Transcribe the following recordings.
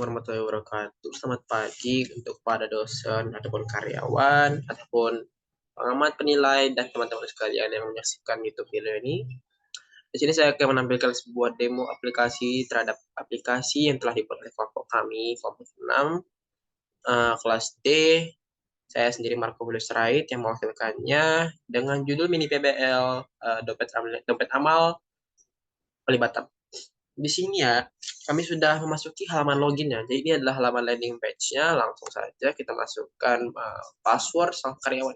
warahmatullahi wabarakatuh. Selamat pagi untuk para dosen ataupun karyawan ataupun pengamat penilai dan teman-teman sekalian yang menyaksikan YouTube video ini. Di sini saya akan menampilkan sebuah demo aplikasi terhadap aplikasi yang telah dibuat oleh kelompok kami, kelompok 6, kelas D. Saya sendiri Marco Julius Rait yang mewakilkannya dengan judul Mini PBL Dompet Amal Pelibatan. Di sini ya, kami sudah memasuki halaman login ya. Jadi ini adalah halaman landing page-nya. Langsung saja kita masukkan password sang karyawan.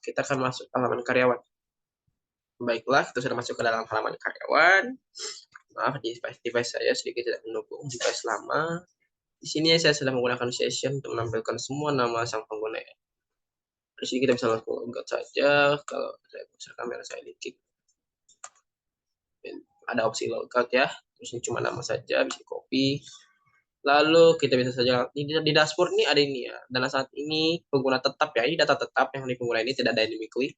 Kita akan masuk ke halaman karyawan. Baiklah, kita sudah masuk ke dalam halaman karyawan. Maaf, device saya sedikit tidak mendukung device lama. Di sini saya sedang menggunakan session untuk menampilkan semua nama sang pengguna. Di sini kita bisa langsung logout saja. Kalau saya bisa kamera saya dikit. Ada opsi logout ya. Terus ini cuma nama saja, bisa copy. Lalu kita bisa saja di dashboard ini ada ini ya. Dan saat ini pengguna tetap ya, ini data tetap yang di pengguna ini tidak dynamically.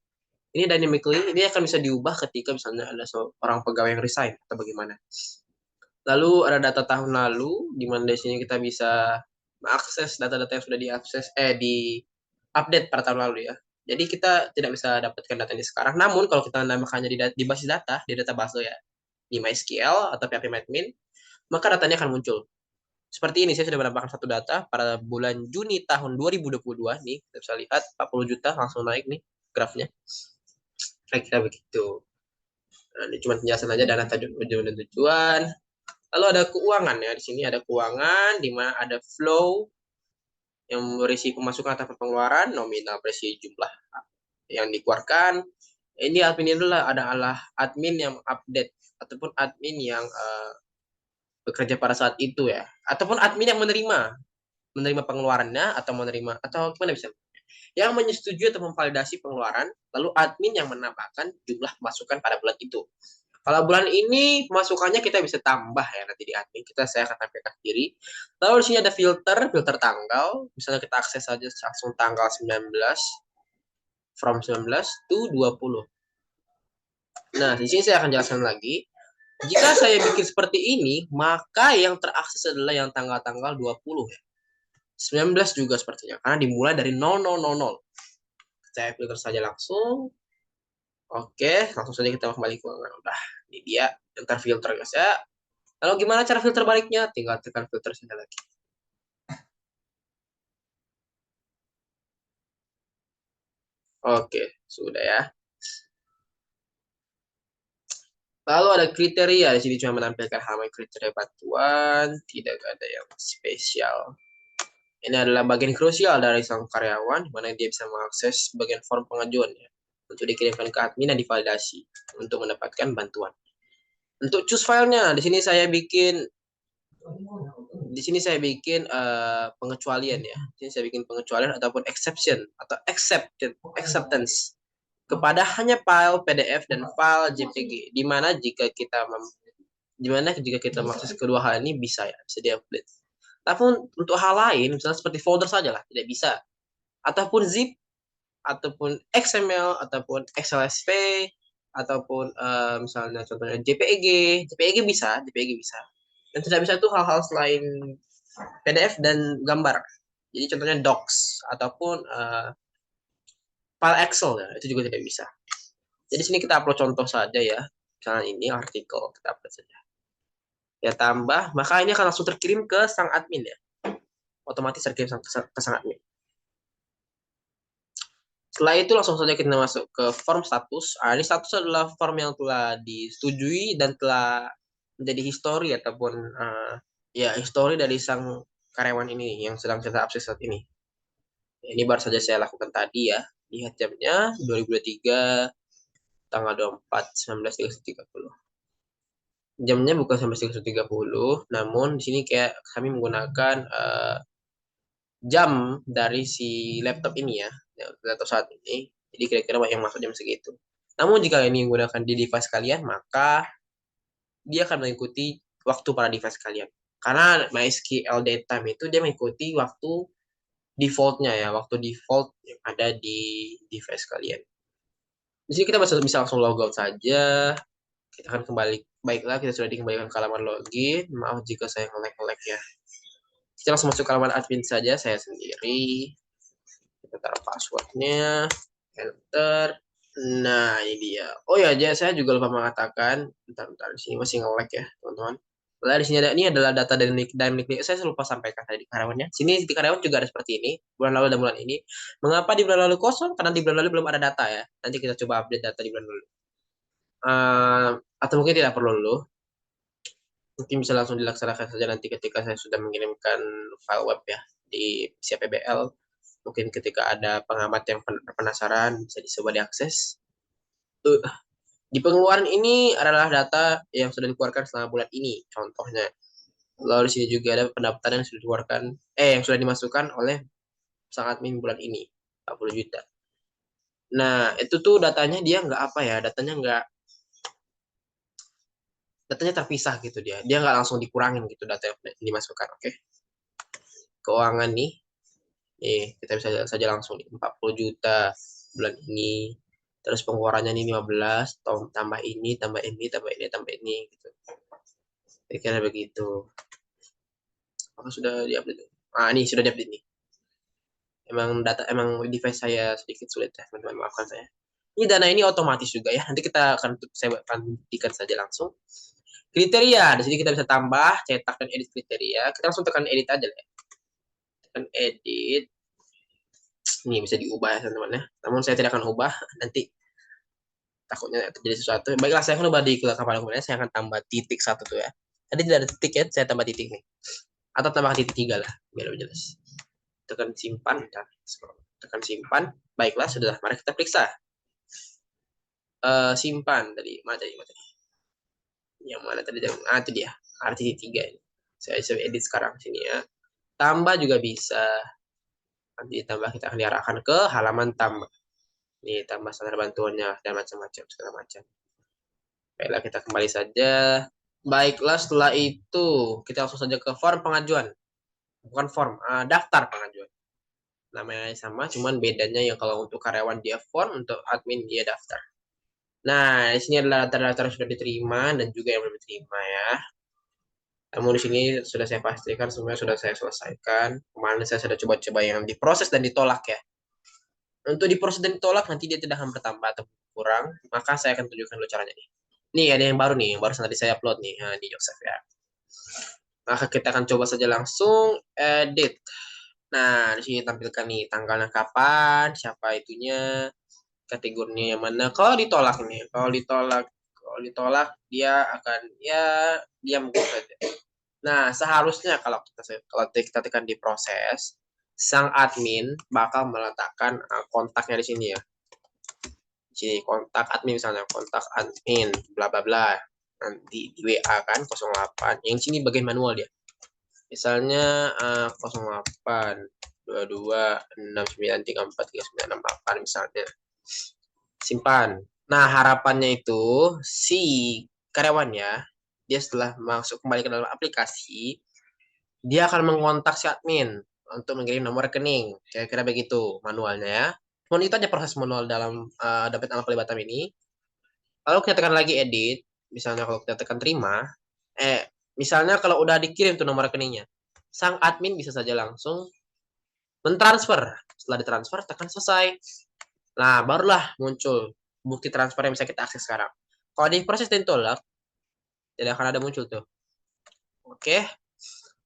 Ini dynamically, ini akan bisa diubah ketika misalnya ada seorang pegawai yang resign atau bagaimana. Lalu ada data tahun lalu, di mana di sini kita bisa mengakses data-data yang sudah di update pada tahun lalu ya. Jadi kita tidak bisa dapatkan data ini sekarang. Namun kalau kita menambahkannya di basis data, di database ya, di MySQL atau PHP-Admin, maka datanya akan muncul. Seperti ini, saya sudah menambahkan satu data pada bulan Juni tahun 2022 nih, kita bisa lihat 40 juta langsung naik nih grafnya. Kira-kira begitu. Nah, ini cuma penjelasan aja dana tujuan dan tujuan. Lalu ada keuangan ya, di sini ada keuangan di mana ada flow yang berisi pemasukan atau pengeluaran, nominal berisi jumlah yang dikeluarkan. Ini admin itu adalah admin yang update ataupun admin yang bekerja pada saat itu ya, ataupun admin yang menerima pengeluarannya atau menerima atau gimana bisa yang menyetujui atau memvalidasi pengeluaran, lalu admin yang menambahkan jumlah masukan pada bulan itu. Kalau bulan ini masukannya kita bisa tambah ya nanti di admin, saya akan tampilkan sendiri. Lalu di sini ada filter tanggal, misalnya kita akses saja langsung tanggal 19 from 19 to 20. Nah, di sini saya akan jelaskan lagi. Jika saya bikin seperti ini, maka yang terakses adalah yang tanggal-tanggal 20 ya. 19 juga sepertinya, karena dimulai dari 0000. Saya filter saja langsung. Oke, langsung saja kita kembali ke udah. Ini dia yang terfilter guys ya. Lalu gimana cara filter baliknya? Tinggal tekan filter saja lagi. Oke, sudah ya. Lalu ada kriteria, di sini cuma menampilkan halaman kriteria bantuan, tidak ada yang spesial. Ini adalah bagian krusial dari sang karyawan, di mana dia bisa mengakses bagian form pengajuan ya, untuk dikirimkan ke admin dan divalidasi untuk mendapatkan bantuan. Untuk choose filenya, di sini saya bikin pengecualian ya. Di sini saya bikin pengecualian ataupun exception atau acceptance kepada hanya file PDF dan file JPG. Di mana jika kita mengakses kedua hal ini bisa ya, bisa di-upload. Tapi untuk hal lain, misalnya seperti folder saja lah, tidak bisa. Ataupun zip, ataupun XML, ataupun XLSP, ataupun misalnya contohnya JPEG bisa. Dan tidak bisa itu hal-hal selain PDF dan gambar. Jadi contohnya docs ataupun file Excel ya, itu juga tidak bisa. Jadi sini kita upload contoh saja ya. Misalnya ini artikel kita upload saja. Ya tambah, maka ini akan langsung terkirim ke sang admin ya. Otomatis terkirim ke sang admin. Setelah itu langsung saja kita masuk ke form status. Ini status adalah form yang telah disetujui dan telah menjadi history ataupun history dari sang karyawan ini yang sedang kita akses saat ini. Ini baru saja saya lakukan tadi ya. Lihat jamnya 2023 tanggal 24 19.30. Jamnya bukan sampai 19.30, namun di sini kayak kami menggunakan jam dari si laptop ini ya, laptop saat ini. Jadi kira-kira yang masuk jam segitu. Namun jika ini menggunakan di device kalian, maka dia akan mengikuti waktu pada device kalian. Karena MySQL datetime itu dia mengikuti waktu defaultnya ya, waktu default yang ada di device kalian. Di sini kita bisa langsung logout saja. Kita akan kembali. Baiklah, kita sudah dikembalikan ke halaman login. Maaf jika saya nge-lag ya. Kita langsung masuk ke halaman admin saja, saya sendiri. Kita taruh passwordnya, enter. Nah, ini dia. Oh ya, saya juga lupa mengatakan, bentar, di sini masih nge-lag ya, teman-teman. Lalu di sini ini adalah data dynamic. Saya lupa sampaikan tadi di karyawannya. Sini di karyawan juga ada seperti ini, bulan lalu dan bulan ini. Mengapa di bulan lalu kosong? Karena di bulan lalu belum ada data ya. Nanti kita coba update data di bulan lalu. Atau mungkin tidak perlu dulu. Mungkin bisa langsung dilaksanakan saja nanti ketika saya sudah mengirimkan file web ya di PBL. Mungkin ketika ada pengamat yang penasaran bisa dicoba diakses. Di pengeluaran ini adalah data yang sudah dikeluarkan selama bulan ini, contohnya. Lalu di sini juga ada pendapatan yang sudah dikeluarkan, yang sudah dimasukkan oleh sang admin bulan ini, 40 juta. Nah, itu tuh datanya dia nggak apa ya, datanya terpisah gitu dia. Dia nggak langsung dikurangin gitu data yang dimasukkan, oke. Keuangan nih, kita bisa saja langsung nih, 40 juta bulan ini. Terus pengeluarannya nih 15, tambah ini, tambah ini, tambah ini, tambah ini gitu. Kira-kira begitu. Apakah sudah diupdate? Ini sudah diupdate nih. Emang device saya sedikit sulit ya, teman-teman, maafkan saya. Ini dana ini otomatis juga ya. Nanti saya akan buktikan saja langsung. Kriteria, di sini kita bisa tambah, cetak dan edit kriteria. Kita langsung tekan edit aja ya. Tekan edit. Ini bisa diubah ya, teman-teman ya. Namun saya tidak akan ubah, nanti takutnya terjadi sesuatu. Baiklah, saya akan ubah di kepala kemudian saya akan tambah titik 1 tuh ya. Tadi tidak ada titik ya, saya tambah titik nih. Atau tambah titik 3 lah, biar lebih jelas. Tekan simpan dan tekan simpan. Baiklah, sudah. Mari kita periksa. Simpan tadi. Mana tadi? Yang mana tadi? Itu dia. Arti 3 ini. Saya edit sekarang sini ya. Tambah juga bisa. Nanti tambah kita akan diarahkan ke halaman tambah. Ini tambah standar bantuannya dan macam-macam segala macam. Baiklah, kita kembali saja. Baiklah, setelah itu kita langsung saja ke form pengajuan. Bukan form, daftar pengajuan. Namanya sama, cuman bedanya yang kalau untuk karyawan dia form, untuk admin dia daftar. Nah, di sini adalah data-data yang sudah diterima dan juga yang belum diterima ya. Namun di sini sudah saya pastikan semuanya sudah saya selesaikan. Kemarin saya sudah coba-coba yang diproses dan ditolak ya. Untuk diproses dan ditolak nanti dia tidak akan bertambah atau kurang, maka saya akan tunjukkan dulu caranya nih. Nih ada yang baru nih, yang baru tadi saya upload nih di Joseph ya. Maka kita akan coba saja langsung edit. Nah, di sini tampilkan nih tanggalnya kapan, siapa itunya, kategorinya yang mana. Kalau ditolak nih, kalau ditolak dia akan ya diam saja. Nah, seharusnya kalau kita tekan di proses, sang admin bakal meletakkan kontaknya di sini ya. Di sini kontak admin misalnya, kontak admin bla bla bla. Nanti di WA kan 08. Yang sini bagian manual dia. Misalnya 08 22 69 34 39 68 misalnya. Simpan. Nah, harapannya itu si karyawannya dia setelah masuk kembali ke dalam aplikasi, dia akan mengontak si admin untuk mengirim nomor rekening. Kira-kira begitu manualnya ya. Namun itu aja proses manual dalam dapat alat pelibatan ini. Lalu kita tekan lagi edit. Misalnya kalau kita tekan terima, misalnya kalau udah dikirim tuh nomor rekeningnya, sang admin bisa saja langsung mentransfer. Setelah ditransfer, tekan selesai. Nah, barulah muncul bukti transfer yang bisa kita akses sekarang. Kalau di proses dan tolak, tidak akan ada muncul tuh. Oke,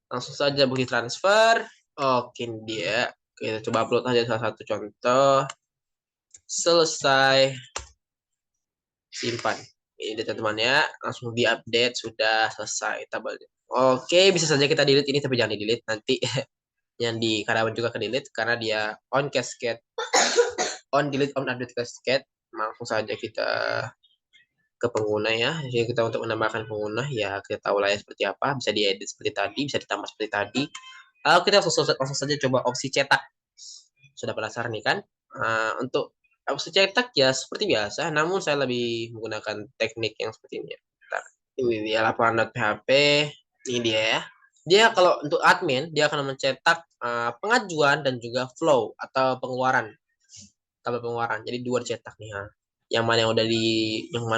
langsung saja bukti transfer. Oke, dia. Kita coba upload aja salah satu contoh. Selesai. Simpan. Ini teman-teman ya, langsung diupdate, sudah selesai tabelnya. Oke, bisa saja kita delete ini, tapi jangan di delete nanti. Yang di karyawan juga ke delete karena dia on cascade, on delete, on update cascade. Langsung saja kita ke pengguna ya. Jadi kita untuk menambahkan pengguna ya kita tahu lah ya seperti apa, bisa diedit seperti tadi, bisa ditambah seperti tadi. Lalu kita langsung saja coba opsi cetak. Sudah penasaran nih kan? Untuk opsi cetak ya seperti biasa, namun saya lebih menggunakan teknik yang seperti ini ya. Bentar. Ini dia laporan.php, ini dia ya. Dia kalau untuk admin dia akan mencetak pengajuan dan juga flow atau pengeluaran. Tabel pengeluaran. Jadi 2 dicetak nih ya. Yang mana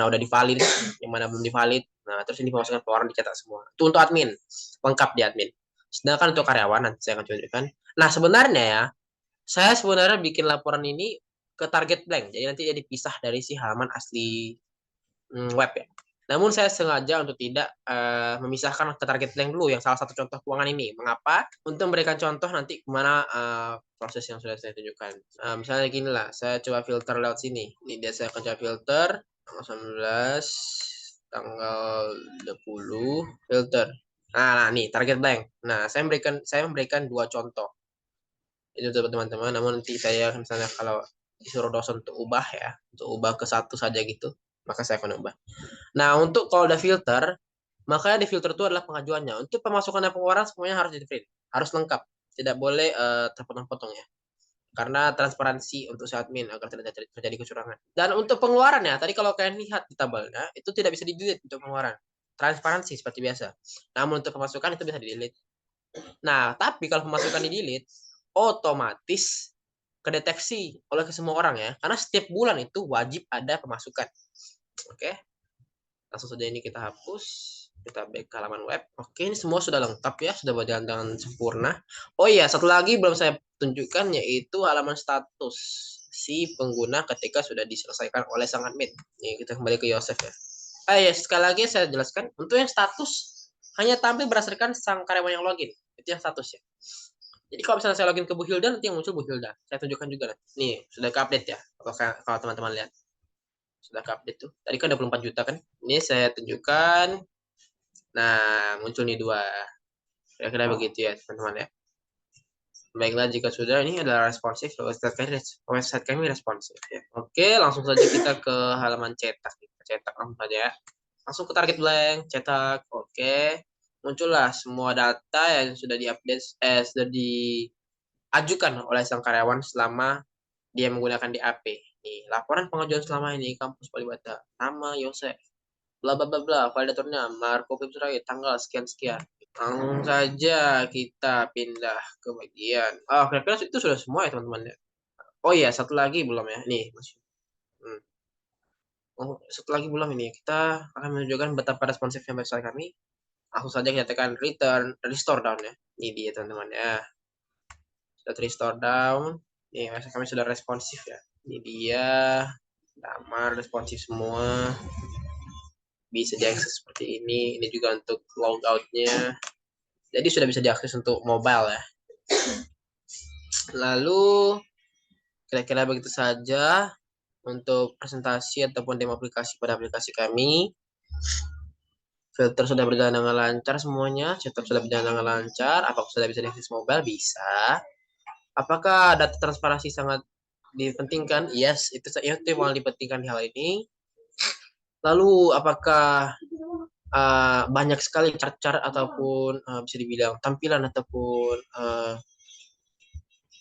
udah divalid, yang mana belum divalid. Nah, terus ini pemasukan pengeluaran dicetak semua. Itu untuk admin, lengkap di admin. Sedangkan untuk karyawan nanti saya akan tunjukkan. Nah, sebenarnya ya, saya sebenarnya bikin laporan ini ke target blank. Jadi nanti dia dipisah dari si halaman asli web ya. Namun saya sengaja untuk tidak memisahkan ke target blank dulu yang salah satu contoh keuangan ini. Mengapa? Untuk memberikan contoh nanti kemana proses yang sudah saya tunjukkan. Misalnya gini lah, saya coba filter lewat sini. Ini dia saya akan coba filter tanggal 19, tanggal 20, filter. Nah, nih target blank. Nah, saya memberikan dua contoh. Itu teman-teman. Namun nanti saya misalnya kalau disuruh dosen untuk ubah ya, untuk ubah ke satu saja gitu, maka saya akan ubah. Nah, untuk kalau udah filter, makanya di filter itu adalah pengajuannya. Untuk pemasukan dan pengeluaran semuanya harus di print, harus lengkap, tidak boleh terpotong-potong ya. Karena transparansi untuk si admin agar tidak terjadi kecurangan. Dan untuk pengeluarannya, tadi kalau kalian lihat di tabelnya, itu tidak bisa di-delete untuk pengeluaran. Transparansi seperti biasa. Namun untuk pemasukan itu bisa di-delete. Nah, tapi kalau pemasukan di-delete, otomatis kedeteksi oleh semua orang ya. Karena setiap bulan itu wajib ada pemasukan. Oke. Langsung saja ini kita hapus. Kita back ke halaman web. Oke, ini semua sudah lengkap ya, sudah berjalan dengan sempurna. Oh iya, satu lagi belum saya tunjukkan yaitu halaman status si pengguna ketika sudah diselesaikan oleh sang admin. Ini kita kembali ke Yosef ya. Ya, sekali lagi saya jelaskan, untuk yang status hanya tampil berdasarkan sang karyawan yang login. Itu yang status ya. Jadi kalau misalnya saya login ke Bu Hilda, nanti yang muncul Bu Hilda. Saya tunjukkan juga nanti. Nih, sudah ke update ya. Kalau teman-teman lihat. Sudah ke update tuh. Tadi kan 24 juta kan. Ini saya tunjukkan. Nah, muncul nih dua. Kira-kira begitu ya, teman-teman ya. Baiklah, jika sudah, ini adalah responsif. Website kami responsif ya. Oke, langsung saja kita ke halaman cetak. Kita cetak langsung saja ya. Langsung ke target blank, cetak. Oke. Muncullah semua data yang sudah diupdate, sudah diajukan oleh sang karyawan selama dia menggunakan DAP. Nih, laporan pengajuan selama ini kampus Kalibata. Nama Yosef. Bla bla bla bla. Validatornya Marco Pipsrai tanggal sekian-sekian. Langsung saja kita pindah ke bagian. Kira-kira itu sudah semua ya teman-teman ya. Oh iya, satu lagi belum ya. Nih, masih. Oh, satu lagi belum ini. Kita akan menunjukkan betapa responsifnya website kami. Langsung saja kita tekan return, restore down ya. Ini dia teman-teman ya. Sudah restore down. Nih, website kami sudah responsif ya. Ini dia. Damar responsif semua. Bisa diakses seperti ini. Ini juga untuk logoutnya. Jadi sudah bisa diakses untuk mobile ya. Lalu kira-kira begitu saja untuk presentasi ataupun demo aplikasi pada aplikasi kami. Filter sudah berjalan dengan lancar semuanya, setup sudah berjalan dengan lancar. Apakah sudah bisa diakses mobile? Bisa. Apakah data transparansi sangat dipentingkan? Yes, itu yang paling dipentingkan di hal ini. Lalu apakah banyak sekali chart-chart ataupun bisa dibilang tampilan ataupun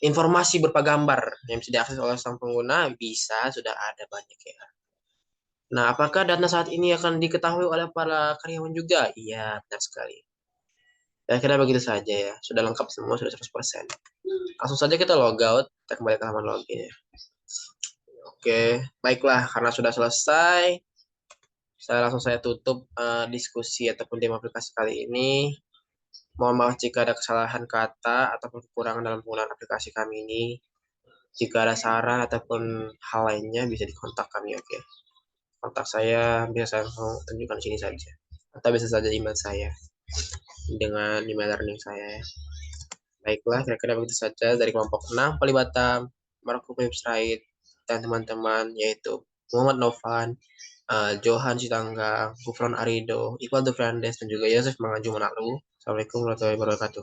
informasi berupa gambar yang bisa diakses oleh sang pengguna? Bisa, sudah ada banyak ya. Nah, apakah data saat ini akan diketahui oleh para karyawan juga? Iya, benar sekali. Kira-kira begitu saja ya. Sudah lengkap semua, sudah 100%. Langsung saja kita logout, kita kembali ke halaman login ya. Oke, baiklah, karena sudah selesai, saya tutup diskusi ataupun demo aplikasi kali ini. Mohon maaf jika ada kesalahan kata ataupun kekurangan dalam penggunaan aplikasi kami ini. Jika ada saran ataupun hal lainnya bisa dikontak kami, oke. Kontak saya bisa saya tunjukkan di sini saja. Atau bisa saja email saya dengan email learning saya. Baiklah, kira-kira begitu saja dari kelompok 6 Kalibata, Marco Website, dan teman-teman yaitu Muhammad Novan, Johan Sitanggang, Gufron Arido, Iqbal Dufrandes, dan juga Yosef Mangaju Manalu. Assalamualaikum warahmatullahi wabarakatuh.